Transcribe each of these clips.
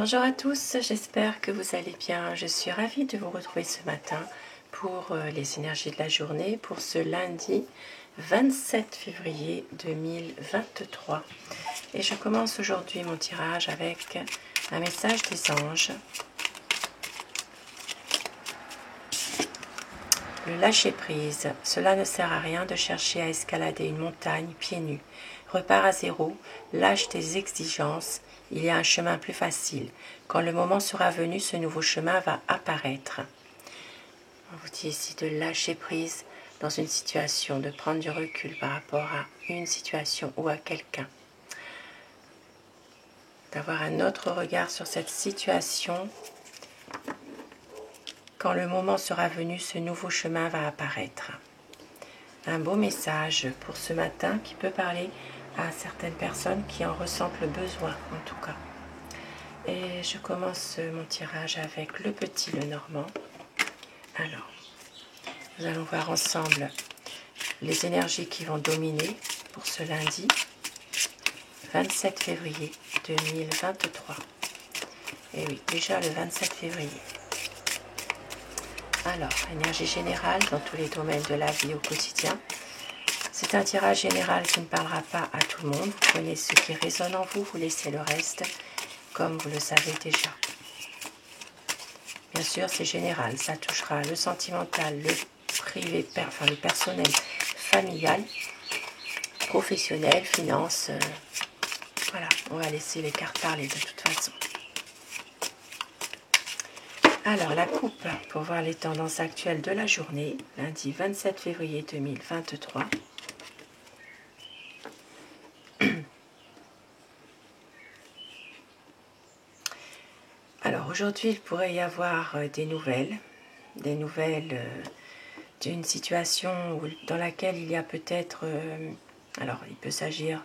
Bonjour à tous, j'espère que vous allez bien. Je suis ravie de vous retrouver ce matin pour les énergies de la journée, pour ce lundi 27 février 2023. Et je commence aujourd'hui mon tirage avec un message des anges. Le lâcher-prise. Cela ne sert à rien de chercher à escalader une montagne pieds nus. Repars à zéro, lâche tes exigences. Il y a un chemin plus facile. Quand le moment sera venu, ce nouveau chemin va apparaître. On vous dit ici de lâcher prise dans une situation, de prendre du recul par rapport à une situation ou à quelqu'un. D'avoir un autre regard sur cette situation. Quand le moment sera venu, ce nouveau chemin va apparaître. Un beau message pour ce matin qui peut parler à certaines personnes qui en ressentent le besoin en tout cas. Et je commence mon tirage avec le petit Lenormand. Alors, nous allons voir ensemble les énergies qui vont dominer pour ce lundi 27 février 2023. Et oui, déjà le 27 février. Alors, énergie générale dans tous les domaines de la vie au quotidien. C'est un tirage général qui ne parlera pas à tout le monde. Vous prenez ce qui résonne en vous, vous laissez le reste comme vous le savez déjà. Bien sûr, c'est général. Ça touchera le sentimental, le privé, enfin le personnel, familial, professionnel, finance. Voilà, on va laisser les cartes parler de toute façon. Alors, la coupe, pour voir les tendances actuelles de la journée, lundi 27 février 2023. Alors, aujourd'hui, il pourrait y avoir des nouvelles d'une situation dans laquelle il y a peut-être, alors il peut s'agir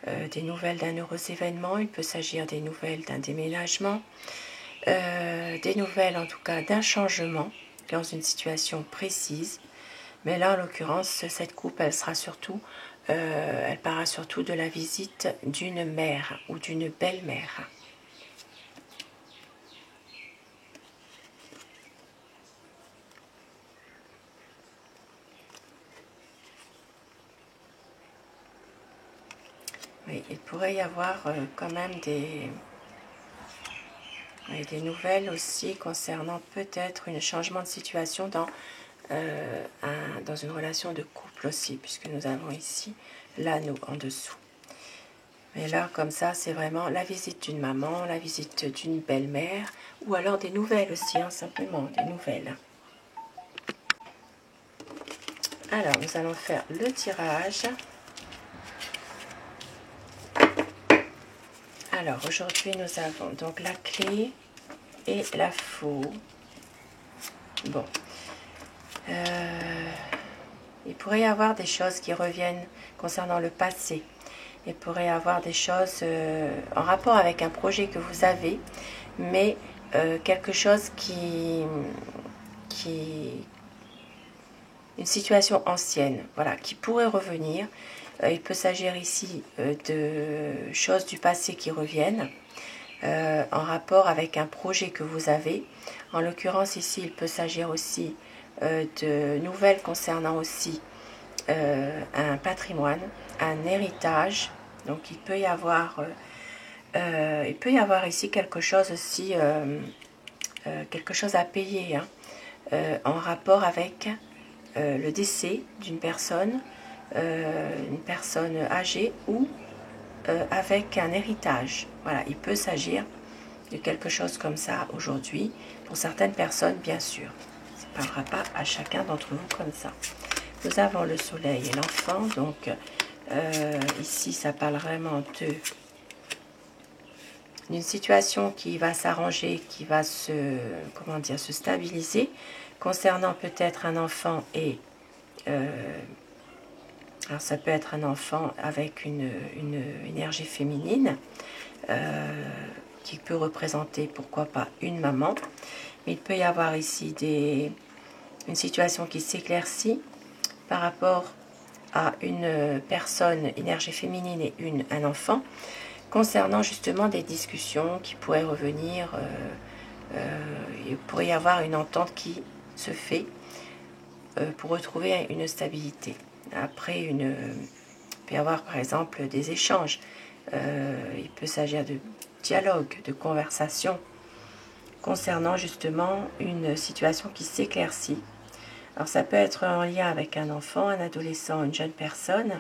des nouvelles d'un heureux événement, il peut s'agir des nouvelles d'un déménagement, des nouvelles en tout cas d'un changement dans une situation précise. Mais là, en l'occurrence, cette coupe, elle parlera surtout de la visite d'une mère ou d'une belle-mère. Oui, il pourrait y avoir quand même des nouvelles aussi concernant peut-être un changement de situation dans une relation de couple aussi, puisque nous avons ici l'anneau en dessous. Mais là, comme ça, c'est vraiment la visite d'une maman, la visite d'une belle-mère, ou alors des nouvelles aussi, hein, simplement des nouvelles. Alors, nous allons faire le tirage. Alors, aujourd'hui, nous avons donc la clé et la faux. Bon. Il pourrait y avoir des choses qui reviennent concernant le passé. Il pourrait y avoir des choses en rapport avec un projet que vous avez, mais quelque chose une situation ancienne, voilà, qui pourrait revenir. Il peut s'agir ici de choses du passé qui reviennent en rapport avec un projet que vous avez. En l'occurrence ici, il peut s'agir aussi de nouvelles concernant aussi un patrimoine, un héritage. Donc il peut y avoir ici quelque chose aussi, quelque chose à payer hein, en rapport avec le décès d'une personne âgée ou avec un héritage. Voilà, il peut s'agir de quelque chose comme ça aujourd'hui, pour certaines personnes bien sûr. Ça ne parlera pas à chacun d'entre vous comme ça. Nous avons le soleil et l'enfant, donc ici ça parle vraiment d'une situation qui va s'arranger, qui va se stabiliser, concernant peut-être un enfant et alors ça peut être un enfant avec une énergie féminine qui peut représenter pourquoi pas une maman, mais il peut y avoir ici une situation qui s'éclaircit par rapport à une personne énergie féminine et un enfant, concernant justement des discussions qui pourraient revenir. Il pourrait y avoir une entente qui se fait pour retrouver une stabilité. Après, il peut y avoir par exemple des échanges. Il peut s'agir de dialogue, de conversation concernant justement une situation qui s'éclaircit. Alors ça peut être en lien avec un enfant, un adolescent, une jeune personne.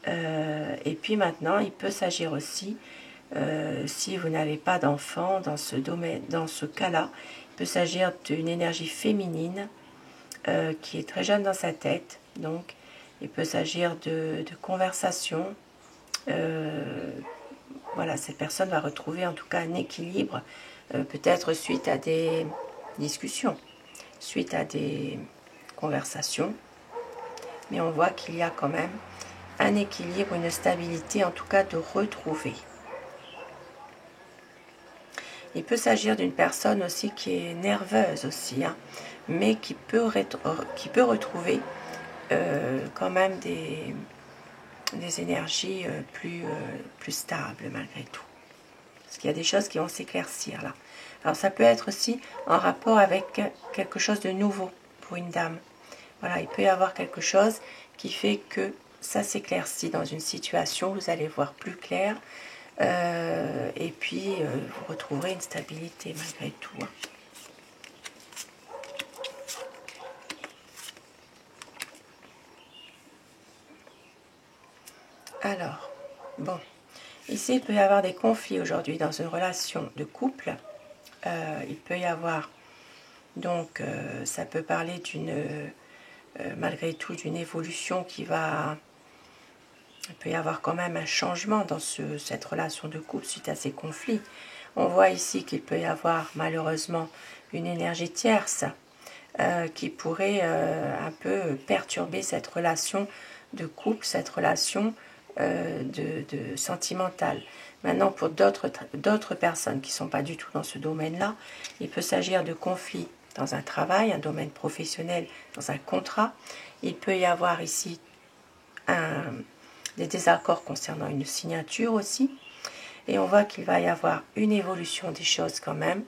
Et puis maintenant, il peut s'agir aussi, si vous n'avez pas d'enfant dans ce domaine, dans ce cas-là, il peut s'agir d'une énergie féminine qui est très jeune dans sa tête. Donc, il peut s'agir de conversation. Voilà, cette personne va retrouver en tout cas un équilibre, peut-être suite à des discussions, suite à des conversations. Mais on voit qu'il y a quand même un équilibre, une stabilité en tout cas de retrouver. Il peut s'agir d'une personne aussi qui est nerveuse aussi, hein, mais qui peut retrouver quand même des énergies plus stables malgré tout. Parce qu'il y a des choses qui vont s'éclaircir là. Alors ça peut être aussi en rapport avec quelque chose de nouveau pour une dame. Voilà, il peut y avoir quelque chose qui fait que ça s'éclaircit dans une situation, vous allez voir plus clair, et puis vous retrouverez une stabilité malgré tout. Hein. Alors, bon, ici il peut y avoir des conflits aujourd'hui dans une relation de couple. Il peut y avoir, donc ça peut parler d'une, malgré tout, d'une évolution qui va... Il peut y avoir quand même un changement dans cette relation de couple suite à ces conflits. On voit ici qu'il peut y avoir malheureusement une énergie tierce qui pourrait un peu perturber cette relation de couple, cette relation de sentimentale. Maintenant, pour d'autres personnes qui ne sont pas du tout dans ce domaine-là, il peut s'agir de conflits dans un travail, un domaine professionnel, dans un contrat. Il peut y avoir ici des désaccords concernant une signature aussi. Et on voit qu'il va y avoir une évolution des choses quand même.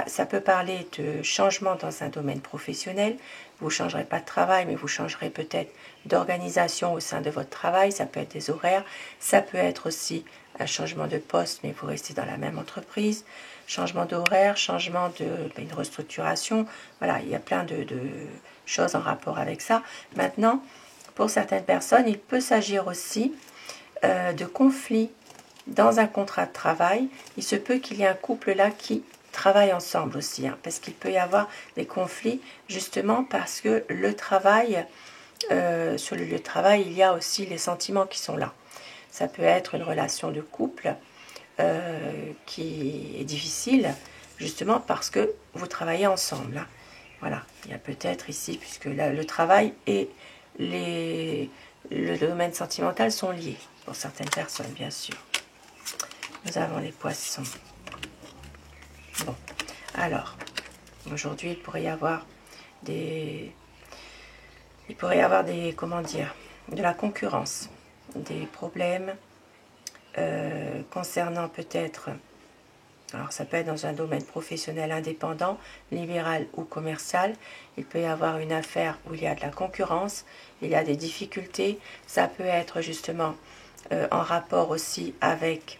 Ça peut parler de changement dans un domaine professionnel. Vous ne changerez pas de travail, mais vous changerez peut-être d'organisation au sein de votre travail. Ça peut être des horaires. Ça peut être aussi un changement de poste, mais vous restez dans la même entreprise. Changement d'horaire, changement une restructuration. Voilà, il y a plein de choses en rapport avec ça. Maintenant, pour certaines personnes, il peut s'agir aussi de conflits dans un contrat de travail. Il se peut qu'il y ait un couple là qui travaille ensemble aussi, hein, parce qu'il peut y avoir des conflits justement parce que le travail, sur le lieu de travail, il y a aussi les sentiments qui sont là. Ça peut être une relation de couple qui est difficile justement parce que vous travaillez ensemble. Hein. Voilà, il y a peut-être ici, puisque là, le travail et le domaine sentimental sont liés pour certaines personnes, bien sûr. Nous avons les poissons. Bon, alors, aujourd'hui, il pourrait y avoir comment dire, de la concurrence, des problèmes concernant peut-être, alors ça peut être dans un domaine professionnel indépendant, libéral ou commercial. Il peut y avoir une affaire où il y a de la concurrence, il y a des difficultés. Ça peut être justement en rapport aussi avec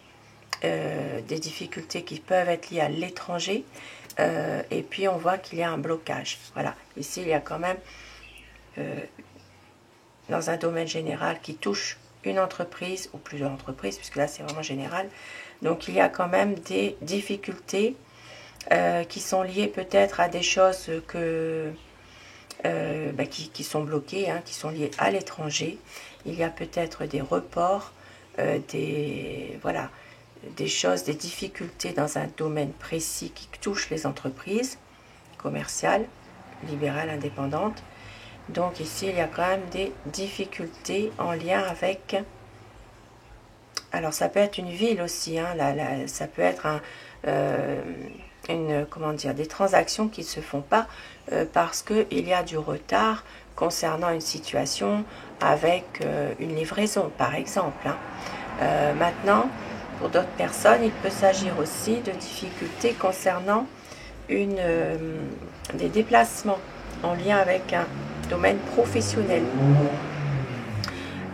des difficultés qui peuvent être liées à l'étranger. Et puis on voit qu'il y a un blocage. Voilà, ici il y a quand même dans un domaine général qui touche une entreprise ou plusieurs entreprises, puisque là c'est vraiment général. Donc il y a quand même des difficultés qui sont liées peut-être à des choses qui sont bloquées, hein, qui sont liées à l'étranger. Il y a peut-être des reports, des choses, des difficultés dans un domaine précis qui touchent les entreprises commerciales, libérales, indépendantes. Donc ici, il y a quand même des difficultés en lien avec... Alors ça peut être une ville aussi, hein, ça peut être des transactions qui ne se font pas parce qu'il y a du retard concernant une situation avec une livraison, par exemple. Hein. Maintenant, pour d'autres personnes, il peut s'agir aussi de difficultés concernant des déplacements en lien avec un domaine professionnel.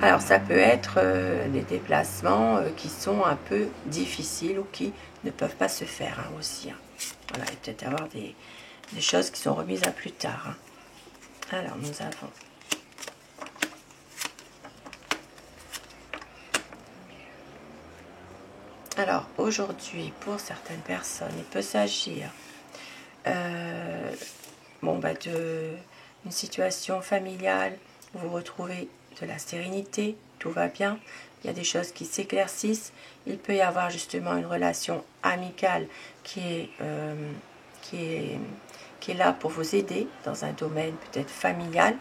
Alors ça peut être des déplacements qui sont un peu difficiles ou qui ne peuvent pas se faire aussi. Voilà, il peut peut-être avoir des choses qui sont remises à plus tard. Alors nous avons alors aujourd'hui pour certaines personnes il peut s'agir d'une situation familiale où vous retrouvez de la sérénité, tout va bien, il y a des choses qui s'éclaircissent, il peut y avoir justement une relation amicale qui est là pour vous aider dans un domaine peut-être familial.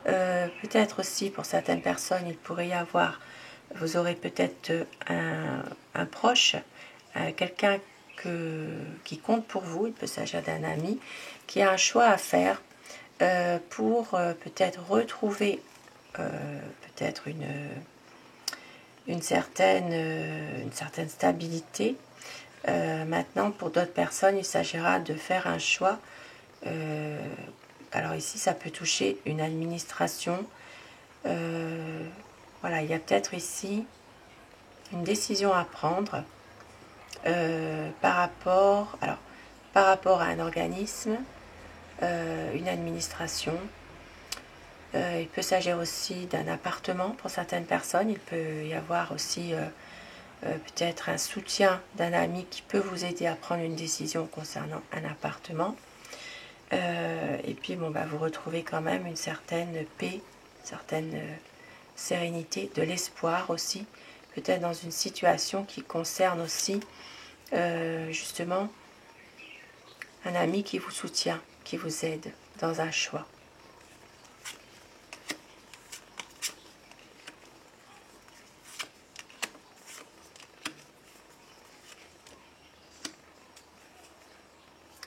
Peut-être aussi pour certaines personnes, il pourrait y avoir, vous aurez peut-être un proche, quelqu'un qui compte pour vous, il peut s'agir d'un ami, qui a un choix à faire pour peut-être retrouver peut-être une certaine stabilité. Maintenant, pour d'autres personnes, il s'agira de faire un choix. Alors ici, ça peut toucher une administration. Voilà, il y a peut-être ici une décision à prendre par rapport à un organisme, une administration. Il peut s'agir aussi d'un appartement pour certaines personnes. Il peut y avoir aussi peut-être un soutien d'un ami qui peut vous aider à prendre une décision concernant un appartement. Et puis vous retrouvez quand même une certaine paix, une certaine sérénité, de l'espoir aussi, peut-être dans une situation qui concerne aussi justement un ami qui vous soutient, qui vous aide dans un choix.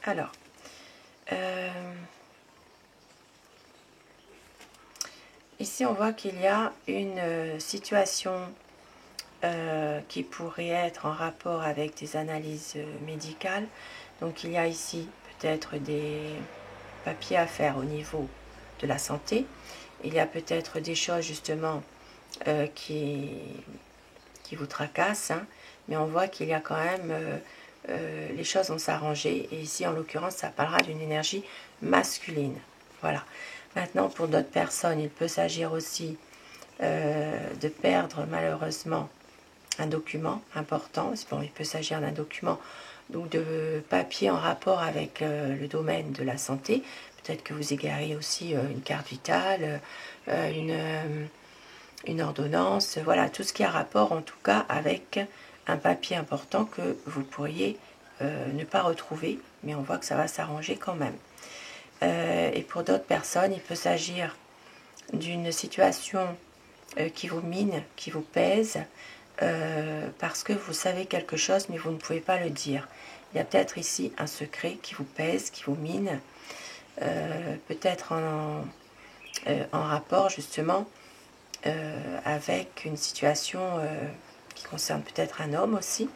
Alors, ici on voit qu'il y a une situation qui pourrait être en rapport avec des analyses médicales. Donc il y a ici peut-être des papiers à faire au niveau de la santé. Il y a peut-être des choses justement qui vous tracassent, mais on voit qu'il y a quand même les choses vont s'arranger, et ici en l'occurrence ça parlera d'une énergie masculine. Voilà. Maintenant pour d'autres personnes il peut s'agir aussi de perdre malheureusement un document important. Bon, il peut s'agir d'un document ou de papier en rapport avec le domaine de la santé. Peut-être que vous égarez aussi une carte vitale, une ordonnance, voilà, tout ce qui a rapport en tout cas avec un papier important que vous pourriez ne pas retrouver, mais on voit que ça va s'arranger quand même. Et pour d'autres personnes, il peut s'agir d'une situation qui vous mine, qui vous pèse, parce que vous savez quelque chose, mais vous ne pouvez pas le dire. Il y a peut-être ici un secret qui vous pèse, qui vous mine, peut-être en rapport justement avec une situation qui concerne peut-être un homme aussi.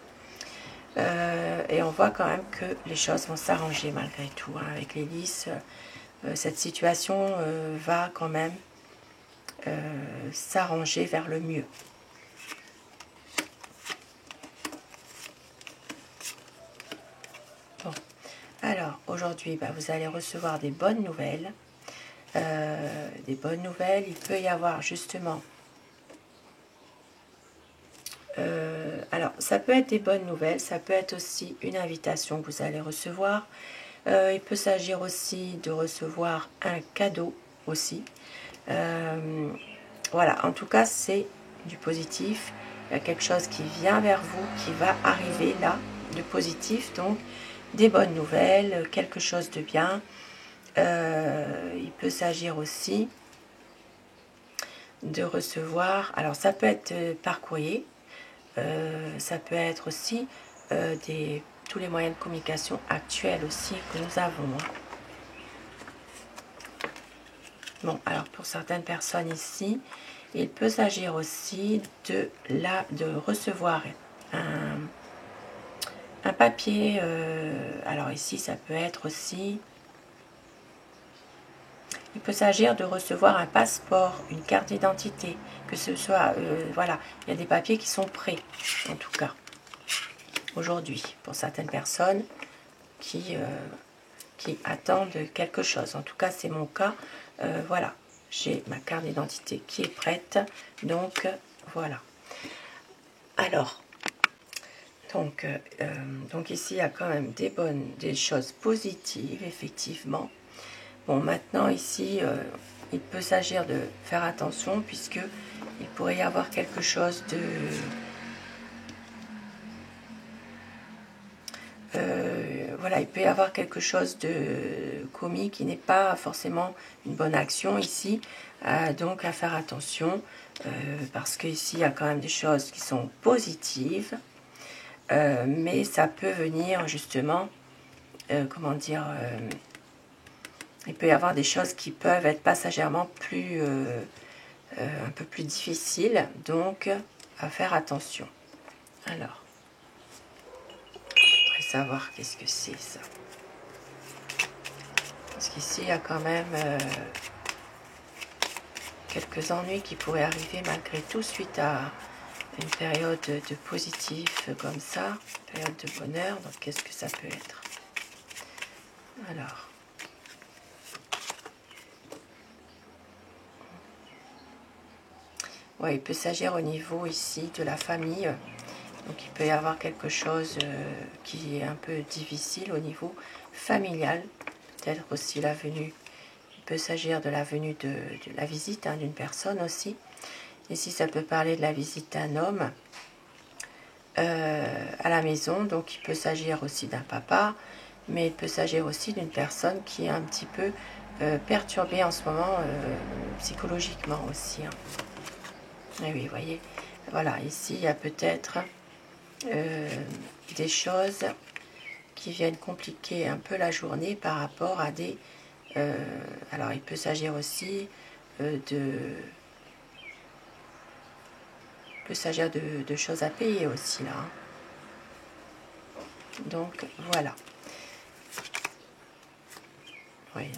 Et on voit quand même que les choses vont s'arranger malgré tout. Avec l'hélice, cette situation va quand même s'arranger vers le mieux. Bon, alors aujourd'hui, vous allez recevoir des bonnes nouvelles. Il peut y avoir justement alors ça peut être des bonnes nouvelles, ça peut être aussi une invitation que vous allez recevoir. Il peut s'agir aussi de recevoir un cadeau aussi. Voilà, en tout cas c'est du positif. Il y a quelque chose qui vient vers vous, qui va arriver là, de positif, donc des bonnes nouvelles, quelque chose de bien. Il peut s'agir aussi de recevoir, alors ça peut être par courrier, ça peut être aussi tous les moyens de communication actuels aussi que nous avons. Bon, alors pour certaines personnes ici, Il peut s'agir aussi de recevoir un papier. Alors ici, ça peut être aussi... Il peut s'agir de recevoir un passeport, une carte d'identité, que ce soit... voilà, il y a des papiers qui sont prêts, en tout cas, aujourd'hui, pour certaines personnes qui attendent quelque chose. En tout cas, c'est mon cas. Voilà, j'ai ma carte d'identité qui est prête. Donc, voilà. Alors, donc ici, il y a quand même des choses positives, effectivement. Bon, maintenant, ici, il peut s'agir de faire attention, puisque il pourrait y avoir quelque chose de... voilà, il peut y avoir quelque chose de commis qui n'est pas forcément une bonne action ici, donc à faire attention, parce qu'ici il y a quand même des choses qui sont positives, mais ça peut venir justement, comment dire, il peut y avoir des choses qui peuvent être passagèrement un peu plus difficiles, donc à faire attention. Alors, savoir qu'est-ce que c'est ça, parce qu'ici il y a quand même quelques ennuis qui pourraient arriver malgré tout suite à une période de positif comme ça, une période de bonheur. Donc qu'est-ce que ça peut être? Alors, ouais, il peut s'agir au niveau ici de la famille. Donc il peut y avoir quelque chose qui est un peu difficile au niveau familial. Peut-être aussi la venue. Il peut s'agir de la venue de la visite d'une personne aussi. Ici, ça peut parler de la visite d'un homme à la maison. Donc il peut s'agir aussi d'un papa. Mais il peut s'agir aussi d'une personne qui est un petit peu perturbée en ce moment psychologiquement aussi. Et oui, vous voyez. Voilà, ici, il y a peut-être... des choses qui viennent compliquer un peu la journée par rapport à des... alors, il peut s'agir aussi de choses à payer aussi, là. Donc, voilà. Oui,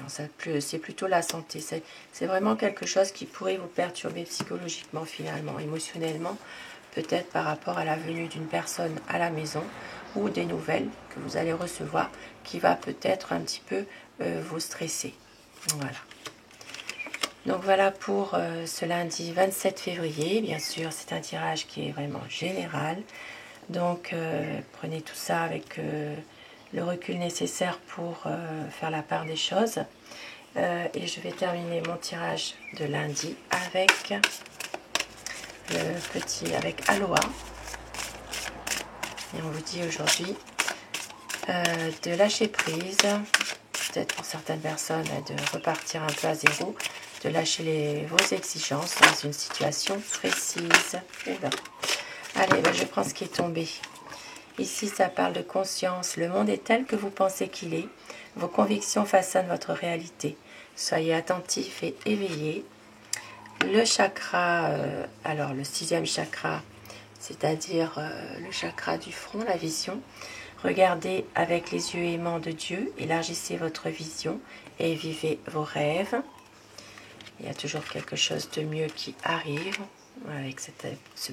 c'est plutôt la santé. C'est vraiment quelque chose qui pourrait vous perturber psychologiquement, finalement, émotionnellement, peut-être par rapport à la venue d'une personne à la maison ou des nouvelles que vous allez recevoir qui va peut-être un petit peu vous stresser. Voilà. Donc voilà pour ce lundi 27 février. Bien sûr, c'est un tirage qui est vraiment général. Donc prenez tout ça avec le recul nécessaire pour faire la part des choses. Et je vais terminer mon tirage de lundi avec avec Aloha. Et on vous dit aujourd'hui de lâcher prise, peut-être pour certaines personnes de repartir un peu à zéro, de lâcher vos exigences dans une situation précise. Oula. Allez, ben je prends ce qui est tombé. Ici, ça parle de conscience. Le monde est tel que vous pensez qu'il est. Vos convictions façonnent votre réalité. Soyez attentifs et éveillés. Le chakra, alors le 6e chakra, c'est-à-dire le chakra du front, la vision. Regardez avec les yeux aimants de Dieu, élargissez votre vision et vivez vos rêves. Il y a toujours quelque chose de mieux qui arrive avec ce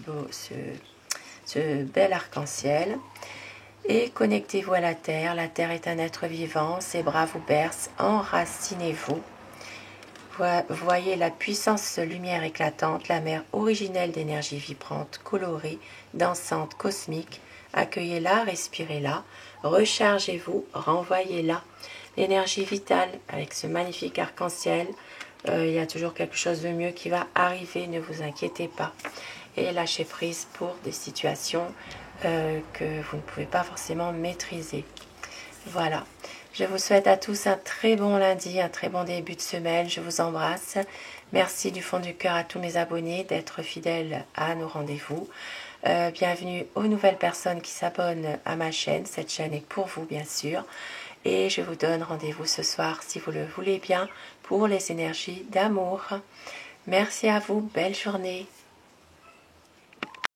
bel arc-en-ciel. Et connectez-vous à la terre. La terre est un être vivant, ses bras vous bercent, enracinez-vous. Voyez la puissance lumière éclatante, la mer originelle d'énergie vibrante, colorée, dansante, cosmique. Accueillez-la, respirez-la, rechargez-vous, renvoyez-la. L'énergie vitale avec ce magnifique arc-en-ciel. Il y a toujours quelque chose de mieux qui va arriver, ne vous inquiétez pas. Et lâchez prise pour des situations que vous ne pouvez pas forcément maîtriser. Voilà. Je vous souhaite à tous un très bon lundi, un très bon début de semaine. Je vous embrasse. Merci du fond du cœur à tous mes abonnés d'être fidèles à nos rendez-vous. Bienvenue aux nouvelles personnes qui s'abonnent à ma chaîne. Cette chaîne est pour vous, bien sûr. Et je vous donne rendez-vous ce soir, si vous le voulez bien, pour les énergies d'amour. Merci à vous, belle journée.